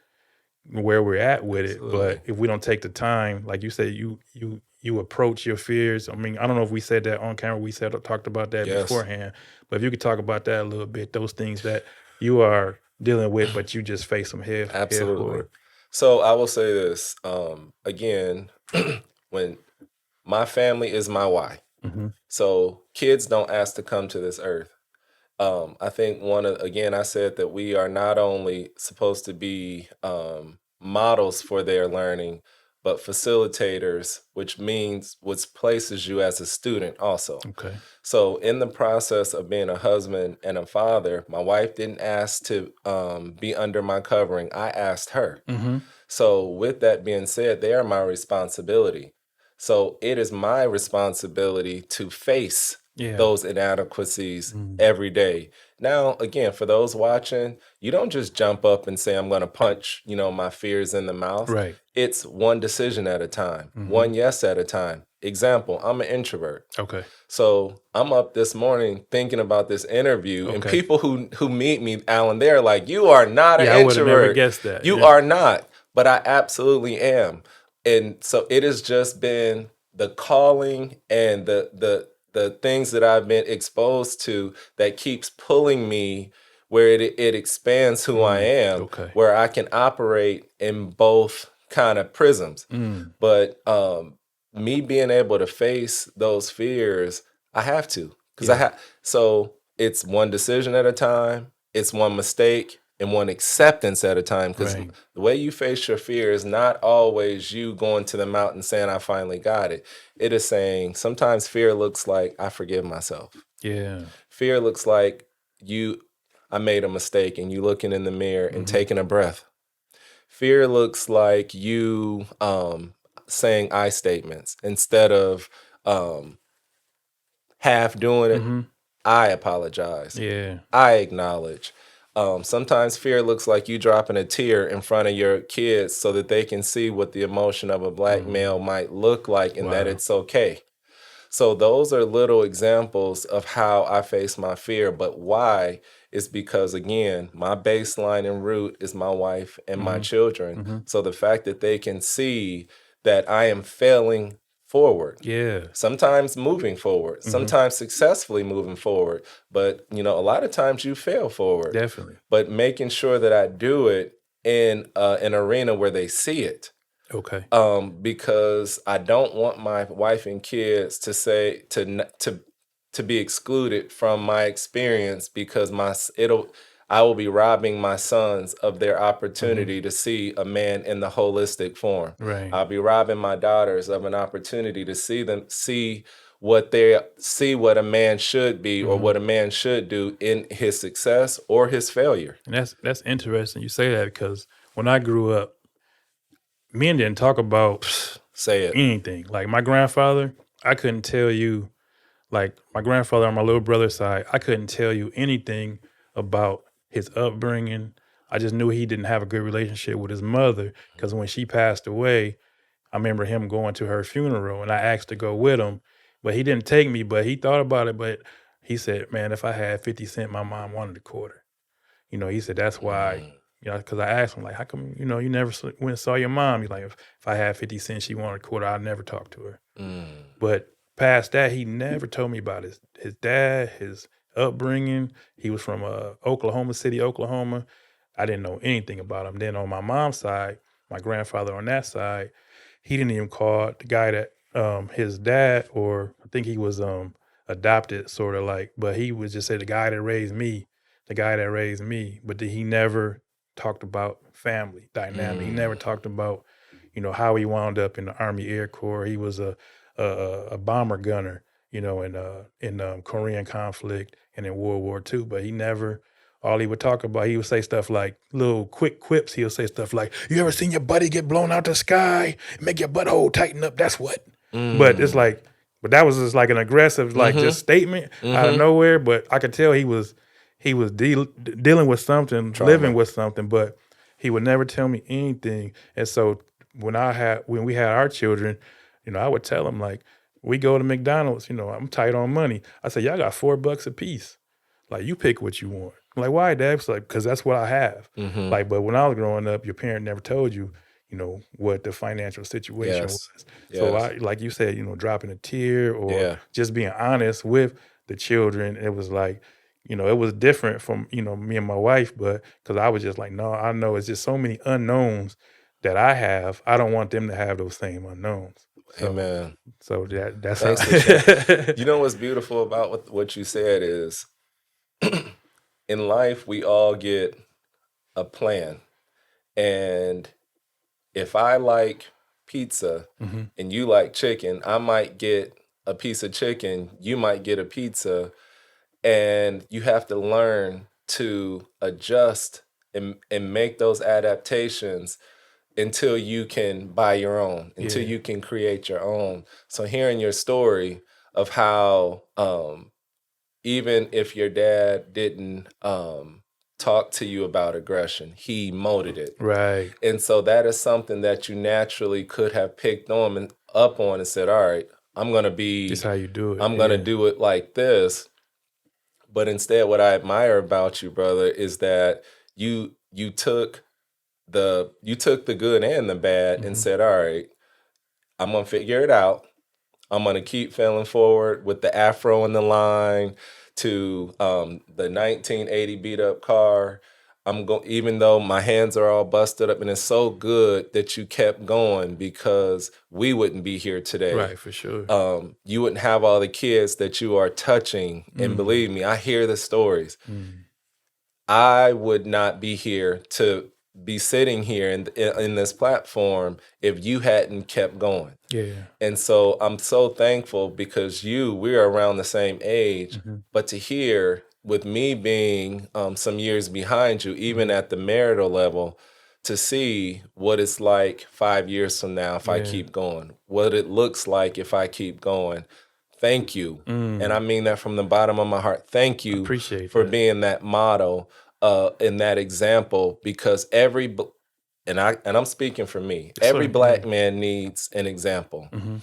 where we're at with it. Absolutely. But if we don't take the time, like you said, you approach your fears. I mean, I don't know if we said that on camera. We talked about that Yes. beforehand. But if you could talk about that a little bit, those things that you are dealing with, but you just face them head Absolutely. forward. So I will say this again, when my family is my why. Mm-hmm. So kids don't ask to come to this earth. I think I said that we are not only supposed to be models for their learning, but facilitators, which places you as a student also. Okay. So in the process of being a husband and a father, my wife didn't ask to be under my covering. I asked her. Mm-hmm. So with that being said, they are my responsibility. So it is my responsibility to face Yeah. those inadequacies Mm. every day. Now, again, for those watching, you don't just jump up and say, I'm going to punch, my fears in the mouth. Right. It's one decision at a time, Mhm. one yes at a time. Example, I'm an introvert. Okay. So I'm up this morning thinking about this interview, and Okay. people who meet me, Alan, they're like, you are not an Yeah, I would have never introvert. guessed that. You Yeah. are not, but I absolutely am. And so it has just been the calling and the things that I've been exposed to that keeps pulling me where it expands who I am, Okay. where I can operate in both kind of prisms. Mm. But me being able to face those fears, I have to, because Yeah. so it's one decision at a time, it's one mistake and one acceptance at a time. Because Right. the way you face your fear is not always you going to the mountain saying, I finally got it. It is saying sometimes fear looks like I forgive myself. Yeah. Fear looks like I made a mistake, and you looking in the mirror and taking a breath. Fear looks like you saying I statements instead of half doing it. Mhm. I apologize. Yeah. I acknowledge. Sometimes fear looks like you dropping a tear in front of your kids so that they can see what the emotion of a black male might look like, and that Wow. it's okay. So those are little examples of how I face my fear. But why is because, again, my baseline and root is my wife and my children. Mhm. So the fact that they can see that I am failing forward, Yeah. sometimes moving forward, sometimes successfully moving forward, but a lot of times you fail forward. Definitely. But making sure that I do it in an arena where they see it. Okay. Because I don't want my wife and kids to say to be excluded from my experience, because I will be robbing my sons of their opportunity to see a man in the holistic form. Right. I'll be robbing my daughters of an opportunity to see what a man should be or what a man should do in his success or his failure. And that's interesting you say that, because when I grew up, men didn't talk about Say it. anything. Like my grandfather, I couldn't tell you Like my grandfather on my little brother's side, I couldn't tell you anything about his upbringing. I just knew he didn't have a good relationship with his mother because when she passed away, I remember him going to her funeral and I asked to go with him, but he didn't take me, but he thought about it. But he said, man, if I had 50 cent, my mom wanted a quarter. He said, that's why, Mm, because I asked him, like, how come, you never went and saw your mom? He's like, if I had 50 cents, she wanted a quarter, I'd never talk to her. mm, But past that, he never told me about his dad, his upbringing. He was from Oklahoma City, Oklahoma. I didn't know anything about him. Then on my mom's side, my grandfather on that side, he didn't even call the guy that his dad, or I think he was adopted, sort of like, but he would just say the guy that raised me, the guy that raised me. But he never talked about family dynamic. He never mm. talked about, how he wound up in the Army Air Corps. He was a bomber gunner, in Korean conflict and in World War II. But he never. All he would talk about, he would say stuff like little quick quips. He'll say stuff like, "You ever seen your buddy get blown out the sky? Make your butthole tighten up. That's what." But it's Mm. like, but that was just like an aggressive, like just Mhm. statement out of Mhm. nowhere. But I could tell he was dealing with something, living Trauma. with something. But he would never tell me anything. And so when we had our children, I would tell him like, we go to McDonald's. I'm tight on money. I said, y'all got $4 a piece. Like you pick what you want. I'm like, why, Dad? It's like, because that's what I have. Mhm. Like, but when I was growing up, your parent never told you, what the financial situation Yes. was. So Yes. I, like you said, dropping a tear or Yeah. just being honest with the children. It was like, it was different from, me and my wife, but because I was just like, no, I know it's just so many unknowns that I have. I don't want them to have those same unknowns. So, Amen. so that's how. Thanks for sharing. You know what's beautiful about what you said is in life we all get a plan. And if I like pizza Hmm. and you like chicken, I might get a piece of chicken, you might get a pizza, and you have to learn to adjust and make those adaptations until you can buy your own, until Yeah. you can create your own. So hearing your story of how even if your dad didn't talk to you about aggression, he molded it. Right. And so that is something that you naturally could have picked on and up on and said, all right, I'm gonna Just be, how you do it. I'm gonna Yeah. do it like this. But instead, what I admire about you, brother, is that you took the good and the bad and Hmm. said, all right, I'm gonna figure it out. I'm gonna keep failing forward with the afro in the line to the 1980 beat up car. I'm going, even though my hands are all busted up, and it's so good that you kept going because we wouldn't be here today. Right, for sure. You wouldn't have all the kids that you are touching. And Mm, believe me, I hear the stories. mm. I would not be here to be sitting here in this platform if you hadn't kept going. Yeah. And so I'm so thankful because we're around the same age, Mhm, but to hear with me being some years behind you, even mhm. at the marital level, to see what it's like 5 years from now if I Yeah. keep going, what it looks like if I keep going. Thank you. And I Mm. mean that from the bottom of my heart. Thank I you appreciate for that. being that model and that example because I'm speaking for me. Yes, Every sir. Yeah. black man needs an example Mhm.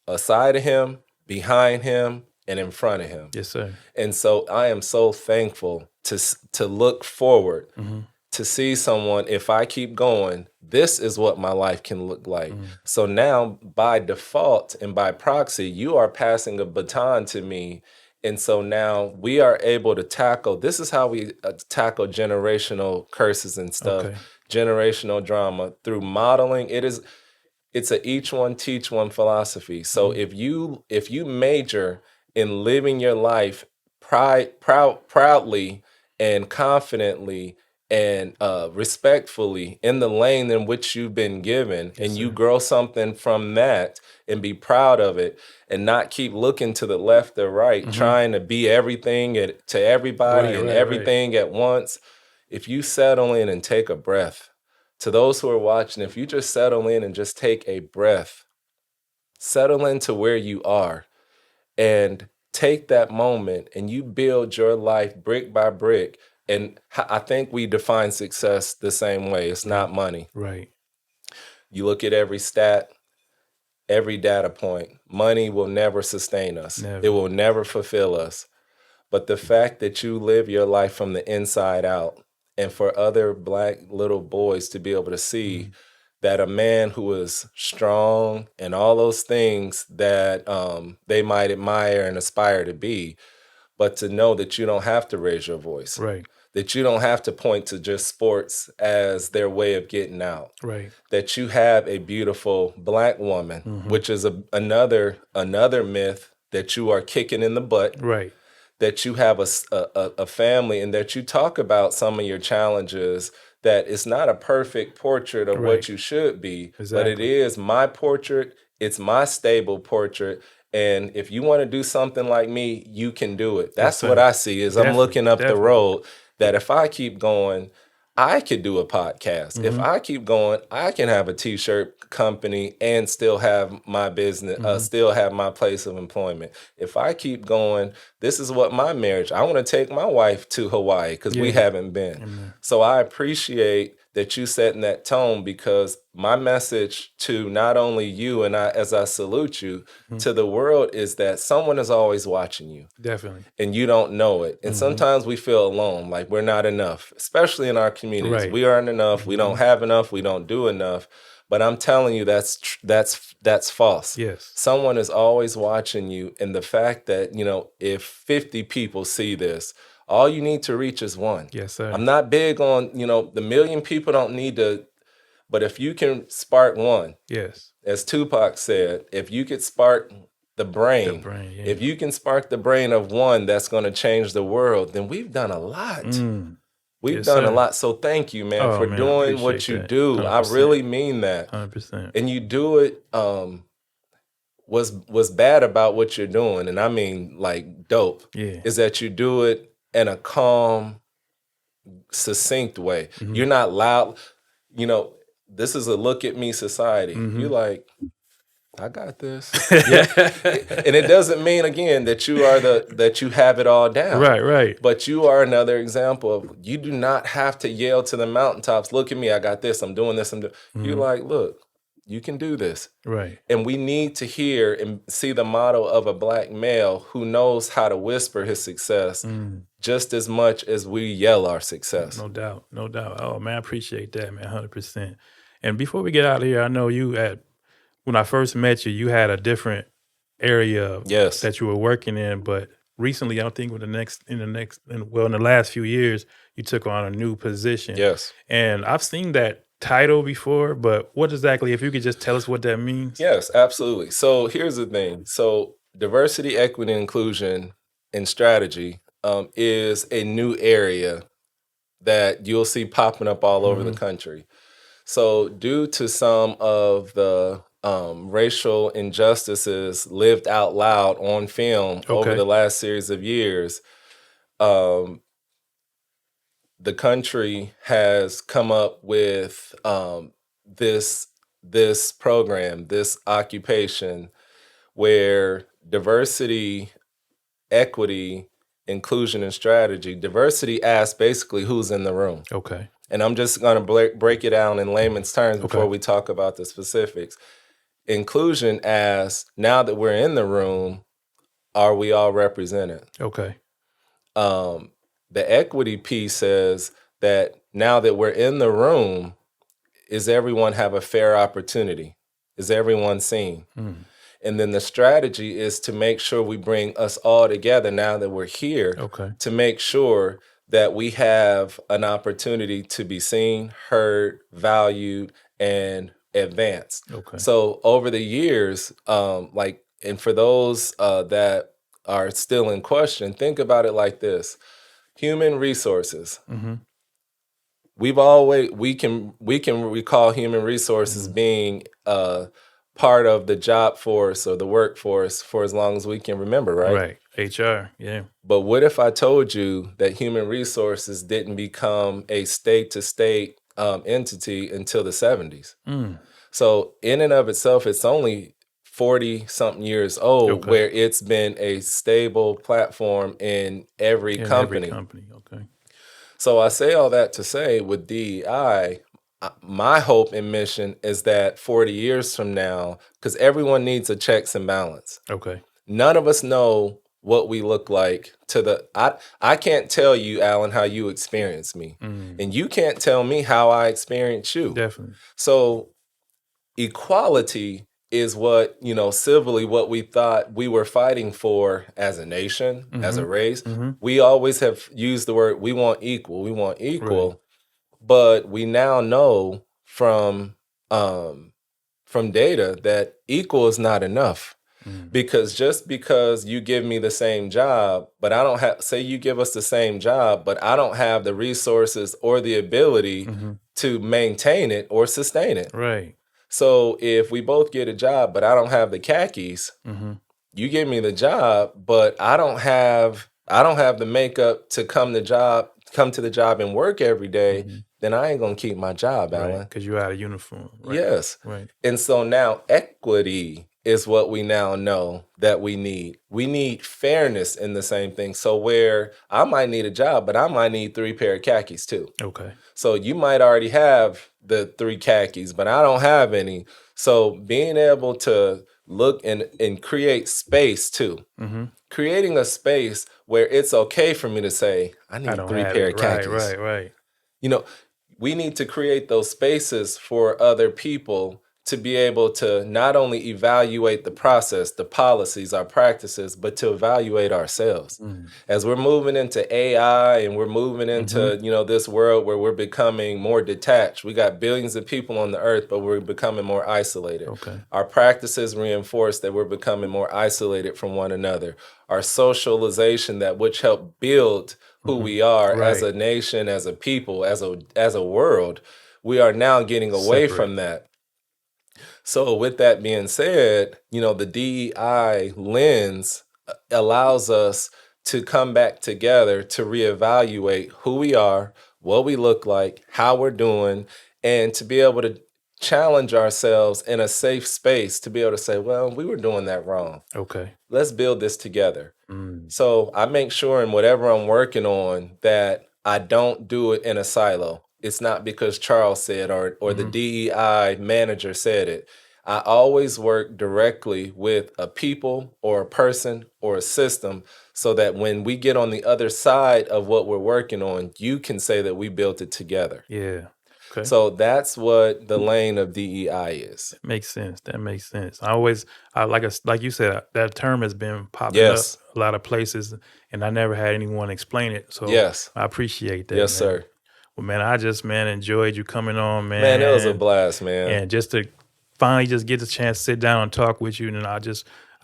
aside of him, behind him, and in front of him. Yes, sir. And so I am so thankful to look forward Mhm, to see someone. If I keep going, this is what my life can look like. mm. So now, by default and by proxy, you are passing a baton to me. And so now we are able to tackle. This is how we tackle generational curses and stuff, Okay. generational drama through modeling. It's a each one teach one philosophy. So Mhm. if you major in living your life proudly and confidently and respectfully in the lane in which you've been given, Yes, and you sir. grow something from that and be proud of it, and not keep looking to the left or right, Mhm. trying to be everything to everybody Right, and right, right. everything at once. If you settle in and take a breath, to those who are watching, if you just settle in and just take a breath, settle into where you are. and take that moment and you build your life brick by brick. And I think we define success the same way. It's not money. Right. You look at every stat, every data point. Money will never sustain us. Never. It will never fulfill us. But the fact that you live your life from the inside out, and for other Black little boys to be able to see that a man who is strong and all those things that they might admire and aspire to be, but to know that you don't have to raise your voice, Right. that you don't have to point to just sports as their way of getting out, Right. that you have a beautiful Black woman, which is another myth that you are kicking in the butt, Right. that you have a family, and that you talk about some of your challenges, that it's not a perfect portrait of Right. what you should be, but it Exactly. is my portrait. It's my stable portrait. And if you want to do something like me, you can do it. That's sir. what I see is I'm Definitely. looking up the Definitely. road that if I keep going, I could do a podcast. If I keep going, I can have a t-shirt company and still have my business, still have my place of employment. If I keep going, this is what my marriage, I want to take my wife to Hawaii because we Yeah. haven't been. Amen. So I appreciate that you setting that tone, because my message to not only you and I, as I salute you, to the world, is that someone is always watching you Definitely. and you don't know it. And sometimes we feel alone, like we're not enough, especially in our communities. Right. We aren't enough. We don't have enough. We don't do enough. But I'm telling you, that's false. Yes. Someone is always watching you. And the fact that, if 50 people see this, all you need to reach is one. Yes, sir. I'm not big on, the million people don't need to, but if you can spark one, Yes. as Tupac said, if you could spark the brain, Yeah. if you can spark the brain of one that's going to change the world, then we've done a lot. We've Yes, done a sir. lot. So thank you, man, Oh, for man, I doing what appreciate you that. do. I 100%. really mean that. 100%. And you do it, what's bad about what you're doing, and I mean like dope, Yeah. is that you do it in a calm, succinct way. You're not loud. This is a look at me society. You like, I got this. Yeah. And it doesn't mean, again, that you are that you have it all down. Right. But you are another example of, you do not have to yell to the mountaintops, look at me, I got this, I'm doing this, You're like, look, you can do this. Right. And we need to hear and see the model of a Black male who knows how to whisper his success just as much as we yell our success. No doubt. No doubt. Oh, man, I appreciate that, man, 100%. And before we get out of here, I know when I first met you, you had a different area Yes. that you were working in, but recently, I don't think in the last few years, you took on a new position. Yes. And I've seen that title before, but what exactly, if you could just tell us what that means? Yes, absolutely. So here's the thing. So diversity, equity, inclusion, and strategy is a new area that you'll see popping up all over the country. So due to some of the racial injustices lived out loud on film over the last series of years, the country has come up with this program, this occupation, where diversity, equity, inclusion, and strategy. Diversity asks basically who's in the room. Okay. And I'm just going to break it down in layman's terms before Okay. we talk about the specifics. Inclusion asks, now that we're in the room, are we all represented? Okay. The equity piece says that now that we're in the room, is everyone have a fair opportunity? Is everyone seen? And then the strategy is to make sure we bring us all together now that we're here, to make sure that we have an opportunity to be seen, heard, valued, and advanced. Okay. So over the years, and for those that are still in question, think about it like this: human resources. We can recall human resources being part of the job force or the workforce for as long as we can remember, right? Right. HR. Yeah. But what if I told you that human resources didn't become a state-to-state entity until the 70s? So in and of itself, it's only 40 something years old, Okay. where it's been a stable platform in every In every company. company. Okay. So I say all that to say with DEI, my hope and mission is that 40 years from now, because everyone needs a checks and balance. Okay. None of us know what we look like to the I can't tell you, Alan, how you experience me. Mm, And you can't tell me how I experience you. definitely. So equality is what, civilly what we thought we were fighting for as a nation, as Mm-hmm. a race. Mm-hmm. We always have used the word we want Right. equal, but we now know from data that equal is not enough. Mm, Because just because you give me the same job, but I don't have, say you give us the same job, but I don't have the resources or the ability mm-hmm. to maintain it or sustain it. Right. So if we both get a job, but I don't have the khakis, Mm-hmm. you give me the job, but I don't have the makeup to come to the job and work every day, Mm-hmm. then I ain't gonna keep my job, Right. Alan. Because you're out of uniform. Right. Yes. Right. And so now equity is what we now know that we need. We need fairness in the same thing. So where I might need a job, but I might need 3 pair of khakis too. Okay. So you might already have the 3 khakis, but I don't have any. So being able to look and create space too. Mm-hmm. Creating a space where it's okay for me to say, I I need don't three have pair it. of Right. khakis. Right. Right. You know, we need to create those spaces for other people to be able to not only evaluate the process, the policies, our practices, but to evaluate ourselves. Mm. As we're moving into AI and we're moving Mm-hmm. into, this world where we're becoming more detached. We got billions of people on the earth, but we're becoming more isolated. Okay. Our practices reinforce that we're becoming more isolated from one another. Our socialization that which helped build who Mm-hmm. we are as Right. a nation, as a people, as a world, we are now getting away Separate. from that. So with that being said, the DEI lens allows us to come back together to reevaluate who we are, what we look like, how we're doing, and to be able to challenge ourselves in a safe space to be able to say, well, we were doing that wrong. Okay. Let's build this together. Mm. So I make sure in whatever I'm working on that I don't do it in a silo. It's not because Charles said or the Mm-hmm. DEI manager said it. I always work directly with a people or a person or a system so that when we get on the other side of what we're working on, you can say that we built it together. Yeah. Okay. So that's what the lane of DEI is. Makes sense. That makes sense. Like you said, that term has been popping up Yes. a lot of places, and I never had anyone explain it. So Yes. I appreciate that, Yes, man. sir. Well, man, I just enjoyed you coming on, Man, it was a man, blast, man. and just to finally just get the chance to sit down and talk with you. And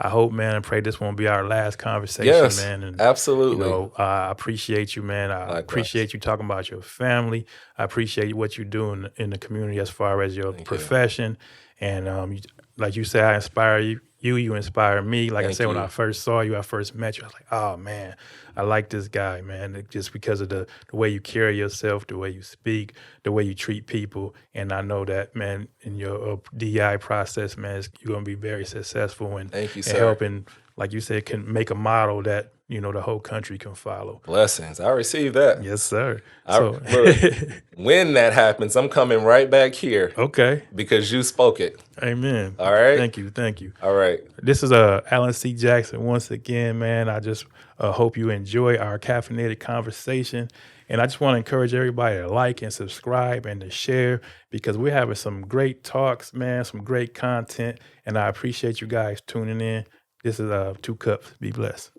I hope, man, and pray this won't be our last conversation, Yes, man. And absolutely. I appreciate you, man. I Likewise. appreciate you talking about your family. I appreciate what you do in the community as far as your Thank you. profession. And like you said, I inspire you. You inspire me. Like I Thank said, when you. I first saw you, I first met you, I was like, oh man, I like this guy, man. Just because of the way you carry yourself, the way you speak, the way you treat people. And I know that, man, in your DI process, man, you're gonna be very successful and Thank you, and sir. helping, like you said, can make a model that the whole country can follow. Blessings. I received that. Yes, sir. I So look, when that happens, I'm coming right back here okay. because you spoke it. Amen. All right. Thank you. Thank you. All right. This is Alan C. Jackson once again, man. I just hope you enjoy our caffeinated conversation. And I just want to encourage everybody to like and subscribe and to share because we're having some great talks, man, some great content. And I appreciate you guys tuning in. This is 2 Cups. Be blessed.